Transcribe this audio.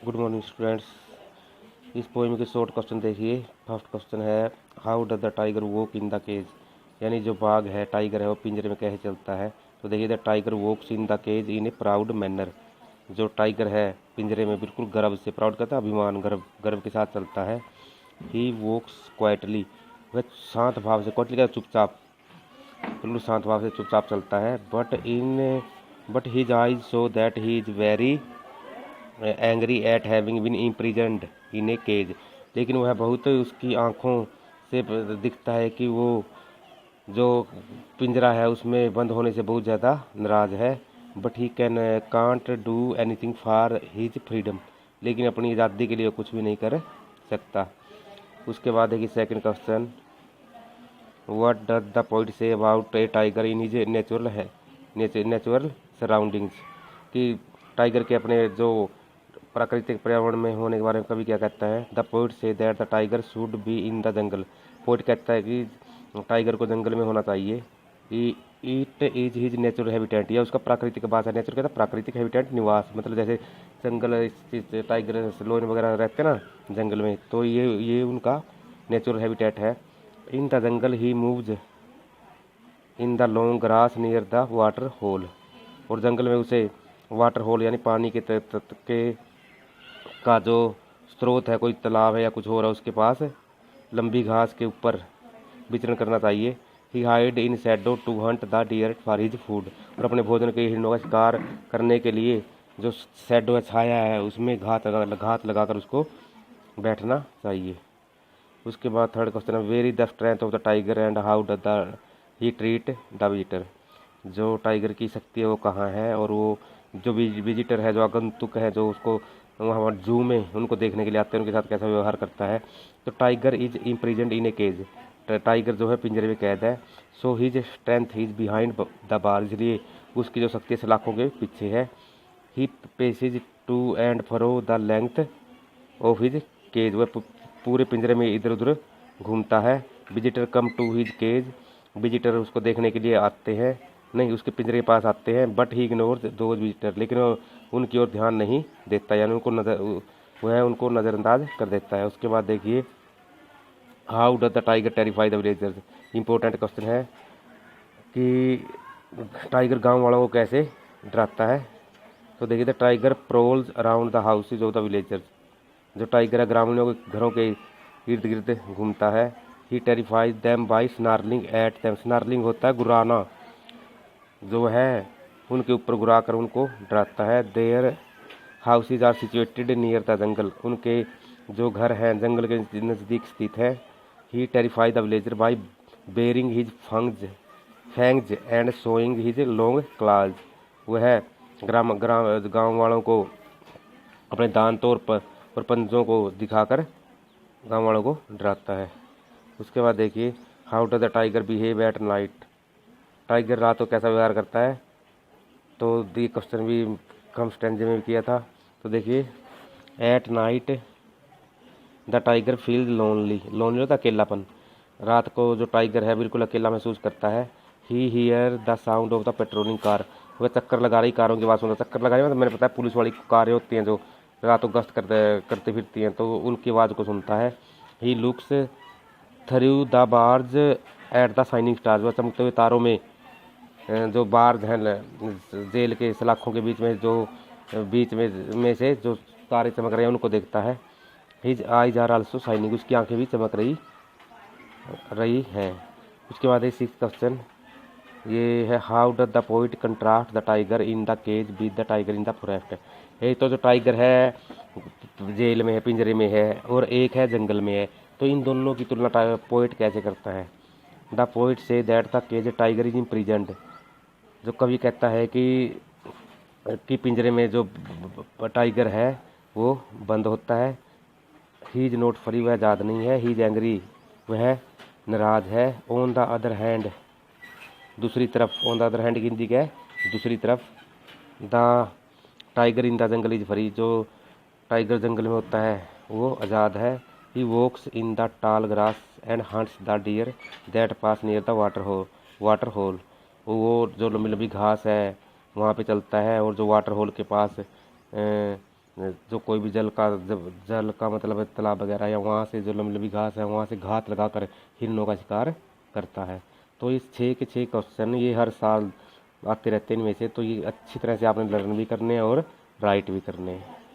Good morning students. इस poem के short question देखिए। फर्स्ट क्वेश्चन है how does the tiger walk in the cage, यानी जो बाघ है, टाइगर है, वो पिंजरे में कैसे चलता है। तो देखिए the tiger walks in the cage in a proud manner. जो टाइगर है पिंजरे में बिल्कुल गर्व से, प्राउड करता है अभिमान, गर्व गर्व के साथ चलता है। ही वॉक्स क्वाइटली, वह शांत भाव से, क्वाइटली का चुपचाप, बिल्कुल शांत भाव से चुपचाप चलता है। But his eyes show that he is very angry at having been imprisoned in a cage, लेकिन वह बहुत उसकी आंखों से दिखता है कि वो जो पिंजरा है उसमें बंद होने से बहुत ज़्यादा नाराज़ है। But he can't do anything for his freedom, लेकिन अपनी आज़ादी के लिए कुछ भी नहीं कर सकता। उसके बाद है कि second question, what does the poet say about A tiger in his natural surroundings, कि टाइगर के अपने जो प्राकृतिक पर्यावरण में होने के बारे में कवि क्या कहता है। The poet say that the tiger should be in the jungle, poet कहता है कि टाइगर को जंगल में होना चाहिए। It is his natural habitat, या उसका प्राकृतिक आवास है। नेचुरल कहता है प्राकृतिक, हैबिटेट निवास, मतलब जैसे जंगल टाइगर लोन वगैरह रहते हैं ना जंगल में, तो ये उनका नेचुरल हैबिटेट है। In the jungle he moves in the long grass near the water hole, और जंगल में उसे वाटर होल यानी पानी के का जो स्रोत है, कोई तालाब है या कुछ हो रहा है, उसके पास लंबी घास के ऊपर विचरण करना चाहिए। He hide in shadow to hunt the deer for his food, और अपने भोजन के हिरणों का शिकार करने के लिए जो शैडो है, छाया है, उसमें घात लगाकर उसको बैठना चाहिए। उसके बाद थर्ड क्वेश्चन है very the strength of the tiger and how does the he treat the visitor, जो टाइगर की शक्ति है वो कहाँ है, और वो जो विजिटर है, जो आगंतुक है, जो उसको वहाँ जू में उनको देखने के लिए आते हैं, उनके साथ कैसा व्यवहार करता है। तो tiger is imprisoned in a cage, tiger जो है पिंजरे में कैद है। So his strength is behind the bar, इसलिए उसकी जो शक्ति सलाखों के पीछे है। He paces to and fro the length of his cage, वह पूरे पिंजरे में इधर उधर घूमता है। Visitor come to his cage, visitor उसको देखने के लिए आते हैं, नहीं उसके पिंजरे के पास आते हैं। But he ignores those visitor, लेकिन वो उनकी ओर ध्यान नहीं देता, यानी उनको नज़रअंदाज कर देता है। उसके बाद देखिए how does the tiger terrify the villagers, important question है कि टाइगर गांव वालों को कैसे डराता है। तो देखिए the tiger prowls around the houses of the villagers, जो टाइगर है ग्रामीणों के घरों के इर्द गिर्द घूमता है। He terrifies them by snarling at them, snarling होता है गुराना, जो है उनके ऊपर गुरा कर उनको डराता है। Their houses are situated near the jungle, उनके जो घर हैं जंगल के नज़दीक स्थित है। He terrify the villager by baring his fangs and showing his long claws, वह गाँव वालों को अपने दांतों और पंजों को दिखाकर गाँव वालों को डराता है। उसके बाद देखिए how does the tiger behave at night, tiger रात को कैसा व्यवहार करता है। तो ये क्वेश्चन भी हम स्टेंजे में भी किया था। तो देखिए at night the tiger feel lonely, lonely होता है अकेलापन, रात को जो टाइगर है बिल्कुल अकेला महसूस करता है। He hear the sound of the patrolling car, वह चक्कर लगा रही कारों की आवाज़ सुनता, चक्कर लगा रही मतलब मैंने पता है पुलिस वाली कारें होती हैं जो रातों गश्त करते फिरती हैं, तो उनकी आवाज़ को सुनता है। He looks through the barge at the shining stars, वह चमकते हुए तारों में जो बार्ज हैं जेल के सलाखों के बीच में, जो बीच में से जो तारे चमक रहे हैं उनको देखता है। His eyes are also shining, उसकी आंखें भी चमक रही हैं। उसके बाद सिक्स्थ क्वेश्चन ये है how does the poet contrast the tiger in the cage with the tiger in the forest, एक तो जो टाइगर है जेल में है, पिंजरे में है, और एक है जंगल में है, तो इन दोनों की तुलना पोइट कैसे करता है। The poet say that the cage tiger is imprisoned, जो कवि कहता है कि पिंजरे में जो टाइगर है वो बंद होता है। ही इज नॉट फ्री, वह आज़ाद नहीं है। ही इज एंग्री, वह नाराज है। ऑन द अदर हैंड, दूसरी तरफ, ऑन द अदर हैंड की हिंदी क्या है, दूसरी तरफ। The tiger in the jungle is free, जो टाइगर जंगल में होता है वो आज़ाद है। He walks in the tall grass and hunts the deer that pass near the water hole, वो जो लंबी लंबी घास है वहाँ पे चलता है, और जो वाटर होल के पास जो कोई भी जल का मतलब तालाब वगैरह या वहाँ से जो लंबी लंबी घास है वहाँ से घात लगाकर हिरणों का शिकार करता है। तो इस 6 के 6 क्वेश्चन ये हर साल आते रहते हैं इनमें से, तो ये अच्छी तरह से आपने लर्न भी करने हैं और राइट भी करने हैं।